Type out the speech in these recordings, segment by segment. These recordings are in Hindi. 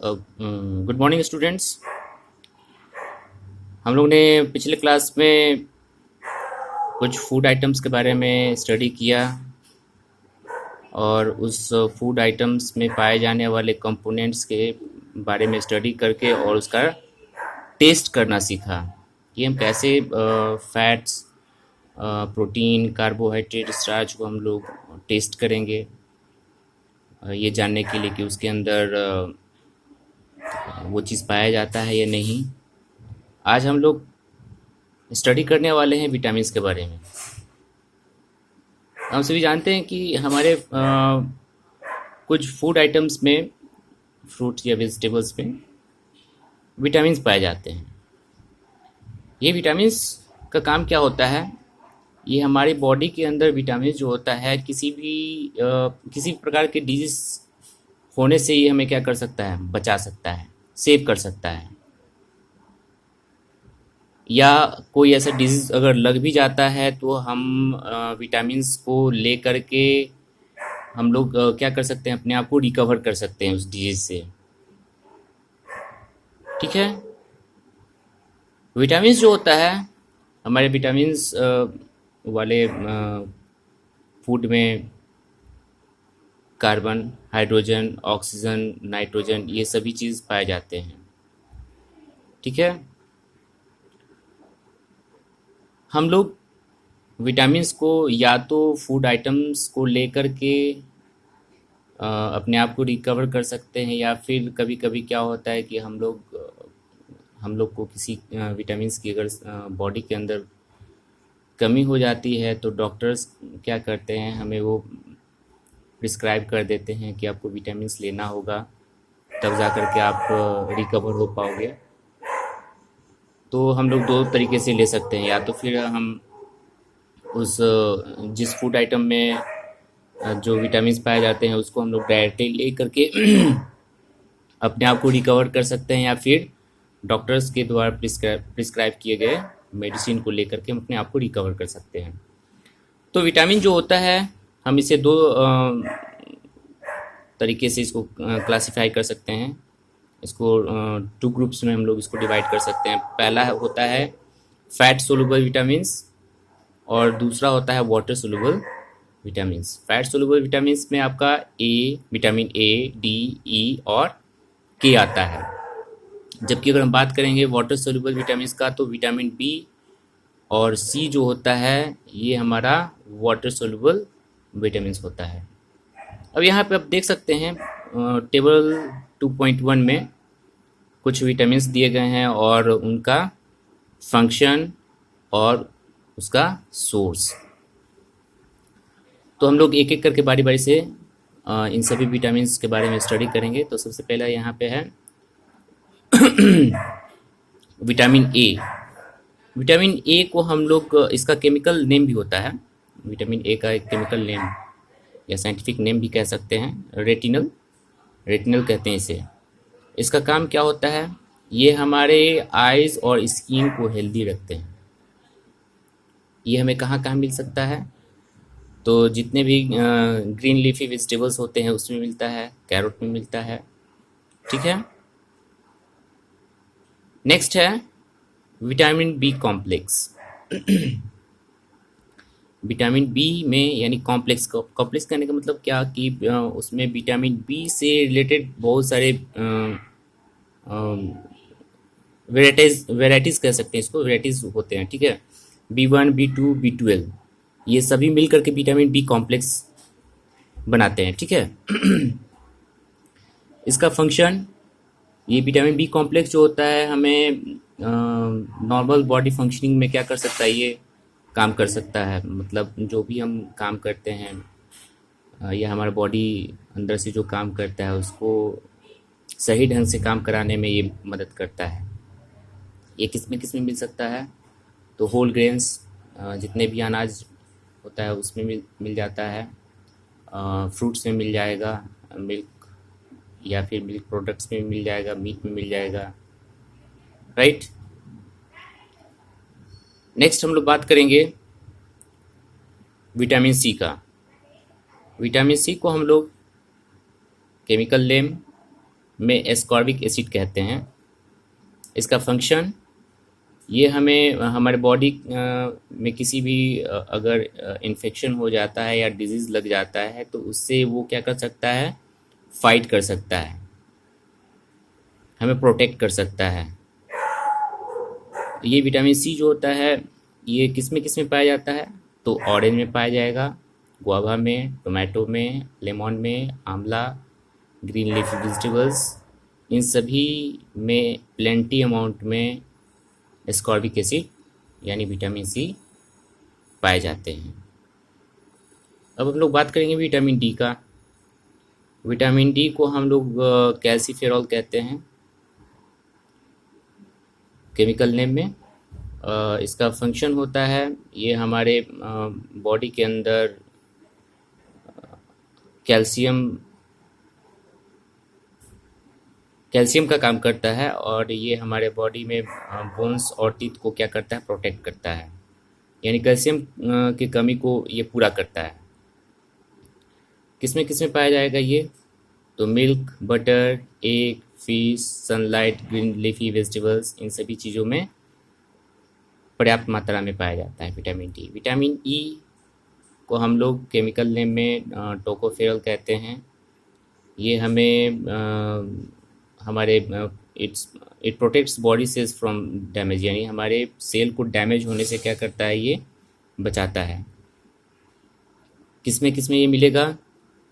Good morning students. हम लोग ने पिछले क्लास में कुछ फूड आइटम्स के बारे में स्टडी किया और उस फूड आइटम्स में पाए जाने वाले कंपोनेंट्स के बारे में स्टडी करके और उसका टेस्ट करना सीखा कि हम कैसे फैट्स, प्रोटीन, कार्बोहाइड्रेट, स्टार्च को हम लोग टेस्ट करेंगे, ये जानने के लिए कि उसके अंदर वो चीज़ पाया जाता है या नहीं। आज हम लोग स्टडी करने वाले हैं विटामिन्स के बारे में। हम सभी जानते हैं कि हमारे कुछ फूड आइटम्स में, फ्रूट्स या वेजिटेबल्स में विटामिन्स पाए जाते हैं। ये विटामिन्स का काम क्या होता है? ये हमारी बॉडी के अंदर विटामिन जो होता है किसी प्रकार के डिजीज होने से ये हमें क्या कर सकता है? बचा सकता है, सेव कर सकता है। या कोई ऐसा डिजीज़ अगर लग भी जाता है तो हम विटामिन्स को ले करके हम लोग क्या कर सकते हैं? अपने आप को रिकवर कर सकते हैं उस डिजीज़ से। ठीक है। विटामिन्स जो होता है, हमारे विटामिन्स वाले फूड में कार्बन, हाइड्रोजन, ऑक्सीजन, नाइट्रोजन, ये सभी चीज़ पाए जाते हैं। ठीक है। हम लोग विटामिन्स को या तो फूड आइटम्स को लेकर के अपने आप को रिकवर कर सकते हैं, या फिर कभी कभी क्या होता है कि हम लोग को किसी विटामिन्स की अगर बॉडी के अंदर कमी हो जाती है तो डॉक्टर्स क्या करते हैं, हमें वो प्रिस्क्राइब कर देते हैं कि आपको विटामिन्स लेना होगा, तब जा कर के आप रिकवर हो पाओगे। तो हम लोग दो तरीके से ले सकते हैं, या तो फिर हम उस जिस फूड आइटम में जो विटामिन्स पाए जाते हैं उसको हम लोग डायरेक्टली ले करके अपने आप को रिकवर कर सकते हैं, या फिर डॉक्टर्स के द्वारा प्रिस्क्राइब किए गए मेडिसिन को लेकर के हम अपने आप को रिकवर कर सकते हैं। तो विटामिन जो होता है, हम इसे दो तरीके से इसको क्लासिफाई कर सकते हैं। इसको टू ग्रुप्स में हम लोग इसको डिवाइड कर सकते हैं। पहला होता है फैट सोलुबल विटामिन्स और दूसरा होता है water soluble vitamins. Fat soluble vitamins में आपका विटामिन ए, डी, ई और के आता है। जबकि अगर हम बात करेंगे वाटर सोलुबल विटामिन्स का, तो विटामिन बी और सी जो होता है ये हमारा वाटर सोलुबल विटामिन्स होता है। अब यहाँ पे आप देख सकते हैं टेबल 2.1 में कुछ विटामिन्स दिए गए हैं और उनका फंक्शन और उसका सोर्स। तो हम लोग एक एक करके बारी बारी से इन सभी विटामिन्स के बारे में स्टडी करेंगे। तो सबसे पहला यहाँ पे है विटामिन ए। विटामिन ए को हम लोग, इसका केमिकल नेम भी होता है, विटामिन ए का एक केमिकल नेम या साइंटिफिक नेम भी कह सकते हैं, रेटिनल कहते हैं इसे। इसका काम क्या होता है? ये हमारे आइज़ और स्किन को हेल्दी रखते हैं। ये हमें कहाँ कहाँ मिल सकता है? तो जितने भी ग्रीन लीफी वेजिटेबल्स होते हैं उसमें मिलता है, कैरोट में मिलता है। ठीक है। नेक्स्ट है vitamin B complex. Vitamin B में यानी कॉम्प्लेक्स करने का मतलब क्या कि उसमें विटामिन बी से रिलेटेड बहुत सारे वेराइटीज़ कह सकते हैं इसको, वेराइटीज़ होते हैं। ठीक है। B1, B2, B12 ये सभी मिल करके विटामिन बी कॉम्प्लेक्स बनाते हैं। ठीक है। इसका फंक्शन, ये विटामिन बी कॉम्प्लेक्स जो होता है हमें नॉर्मल बॉडी फंक्शनिंग में क्या कर सकता है? ये काम कर सकता है, मतलब जो भी हम काम करते हैं या हमारा बॉडी अंदर से जो काम करता है उसको सही ढंग से काम कराने में ये मदद करता है। ये किस में मिल सकता है? तो होल ग्रेन्स, जितने भी अनाज होता है उसमें मिल जाता है, फ्रूट्स में मिल जाएगा, मिल्क या फिर मिल्क प्रोडक्ट्स में मिल जाएगा, मीट में मिल जाएगा। राइट। नेक्स्ट हम लोग बात करेंगे विटामिन सी का। विटामिन सी को हम लोग केमिकल नेम में एस्कॉर्बिक एसिड कहते हैं। इसका फंक्शन, ये हमें हमारे बॉडी में किसी भी अगर इन्फेक्शन हो जाता है या डिजीज़ लग जाता है तो उससे वो क्या कर सकता है, फाइट कर सकता है, हमें प्रोटेक्ट कर सकता है। ये विटामिन सी जो होता है ये किस में पाया जाता है, तो ऑरेंज में पाया जाएगा, गुआवा में, टोमेटो में, लेमन में, आंवला, ग्रीन लीफी वेजिटेबल्स, इन सभी में प्लेंटी अमाउंट में एस्कॉर्बिक एसिड यानी विटामिन सी पाए जाते हैं। अब हम लोग बात करेंगे विटामिन डी का। विटामिन डी को हम लोग कैल्सीफेरॉल कहते हैं केमिकल नेम में। इसका फंक्शन होता है, ये हमारे बॉडी के अंदर कैल्शियम कैल्शियम का काम करता है और ये हमारे बॉडी में बोन्स और टीथ को क्या करता है, प्रोटेक्ट करता है, यानी कैल्शियम की कमी को ये पूरा करता है। किस में पाया जाएगा ये, तो milk, butter, egg, fish, sunlight, green leafy vegetables, इन सभी चीज़ों में पर्याप्त मात्रा में पाया जाता है विटामिन डी। विटामिन ई को हम लोग केमिकल नेम में टोकोफेरॉल कहते हैं। ये हमें हमारे it protects body cells from damage, यानी हमारे सेल को डैमेज होने से क्या करता है, ये बचाता है। किस में ये मिलेगा,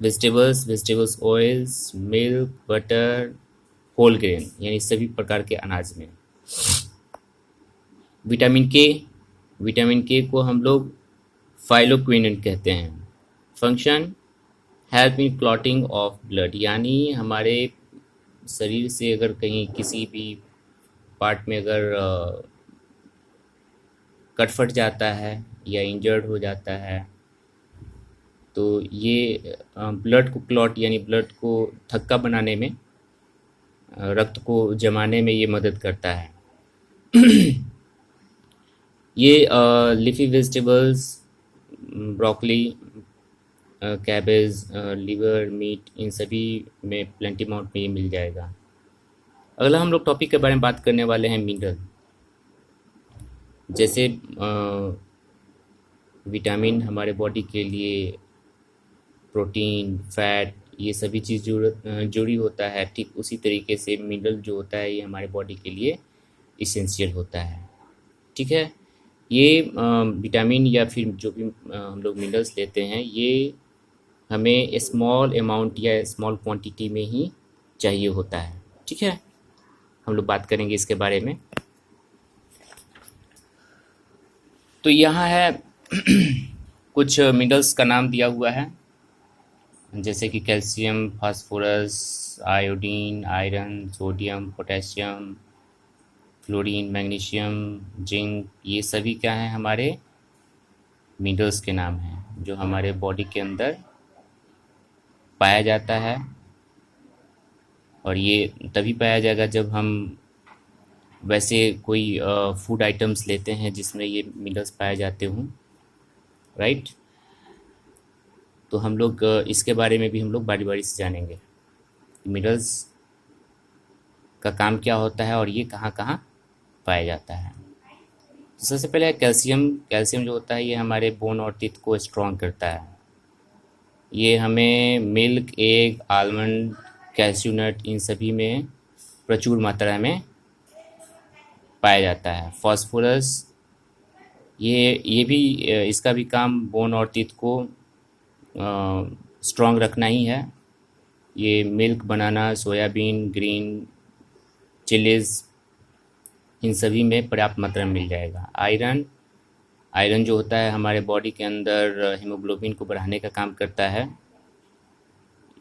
vegetables oils, milk, butter, whole grain, यानी सभी प्रकार के अनाज में। विटामिन के को हम लोग फाइलोक्विनिन कहते हैं। Function, help in clotting of blood, यानी हमारे शरीर से अगर कहीं किसी भी पार्ट में अगर कट फट जाता है या इंजर्ड हो जाता है तो ये ब्लड को क्लॉट यानी ब्लड को थक्का बनाने में, रक्त को जमाने में ये मदद करता है। ये leafy vegetables, broccoli, cabbage, liver, meat, इन सभी में प्लेंटी अमाउंट में ये मिल जाएगा। अगला हम लोग टॉपिक के बारे में बात करने वाले हैं मिनरल। जैसे विटामिन हमारे बॉडी के लिए प्रोटीन, फैट, ये सभी चीज़ जुड़ी होता है, ठीक उसी तरीके से मिनरल जो होता है ये हमारे बॉडी के लिए इसेंशियल होता है। ठीक है, ये विटामिन या फिर जो भी हम लोग मिनरल्स लेते हैं ये हमें स्मॉल अमाउंट या स्मॉल क्वांटिटी में ही चाहिए होता है। ठीक है, हम लोग बात करेंगे इसके बारे में। तो यहाँ है कुछ मिनरल्स का नाम दिया हुआ है, जैसे कि calcium, phosphorus, iodine, iron, sodium, potassium, fluorine, magnesium, zinc, ये सभी क्या हैं, हमारे मिनरल्स के नाम हैं जो हमारे बॉडी के अंदर पाया जाता है। और ये तभी पाया जाएगा जब हम वैसे कोई फूड आइटम्स लेते हैं जिसमें ये मिनरल्स पाए जाते हों, राइट। तो हम लोग इसके बारे में भी हम लोग बारी बारी से जानेंगे, मिनरल्स का काम क्या होता है और ये कहाँ कहाँ पाया जाता है। तो सबसे पहले कैल्शियम जो होता है ये हमारे बोन और टीथ को स्ट्रॉन्ग करता है। ये हमें मिल्क, एग, आलमंड, कैल्शियम नट, इन सभी में प्रचुर मात्रा में पाया जाता है। फास्फोरस, ये भी इसका भी काम बोन और टीथ को स्ट्रॉन्ग रखना ही है। ये मिल्क, बनाना, सोयाबीन, ग्रीन चिलीज़, इन सभी में पर्याप्त मात्रा में मिल जाएगा। आयरन जो होता है हमारे बॉडी के अंदर हीमोग्लोबिन को बढ़ाने का काम करता है।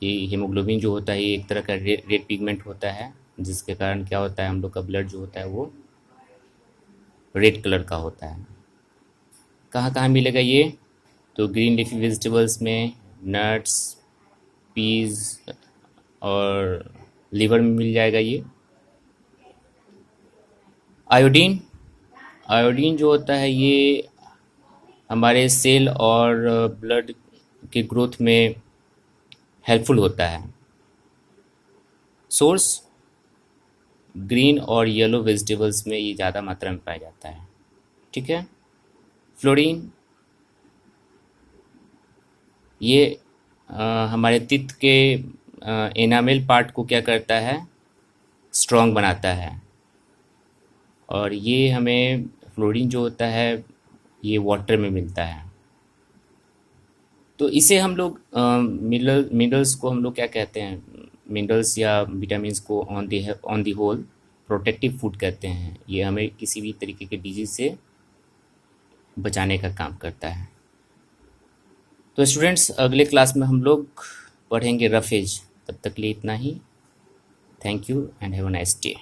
ये हीमोग्लोबिन जो होता है ये एक तरह का रेड पिगमेंट होता है, जिसके कारण क्या होता है, हम लोग का ब्लड जो होता है वो रेड कलर का होता है। कहाँ कहाँ मिलेगा ये, तो ग्रीन लीफी वेजिटेबल्स में, नट्स, पीज और लिवर में मिल जाएगा ये। आयोडीन जो होता है ये हमारे सेल और ब्लड के ग्रोथ में हेल्पफुल होता है। सोर्स, ग्रीन और येलो वेजिटेबल्स में ये ज़्यादा मात्रा में पाया जाता है। ठीक है। फ्लोरीन ये हमारे तित के एनामेल पार्ट को क्या करता है, स्ट्रॉन्ग बनाता है। और ये हमें फ्लोरीन जो होता है ये वाटर में मिलता है। तो इसे हम लोग मिनरल्स को हम लोग क्या कहते हैं, मिनरल्स या विटामिन्स को on the whole protective food कहते हैं। ये हमें किसी भी तरीके के डिजीज से बचाने का काम करता है। तो स्टूडेंट्स अगले क्लास में हम लोग पढ़ेंगे रफेज। तब तक लिए इतना ही। Thank you and have a nice day.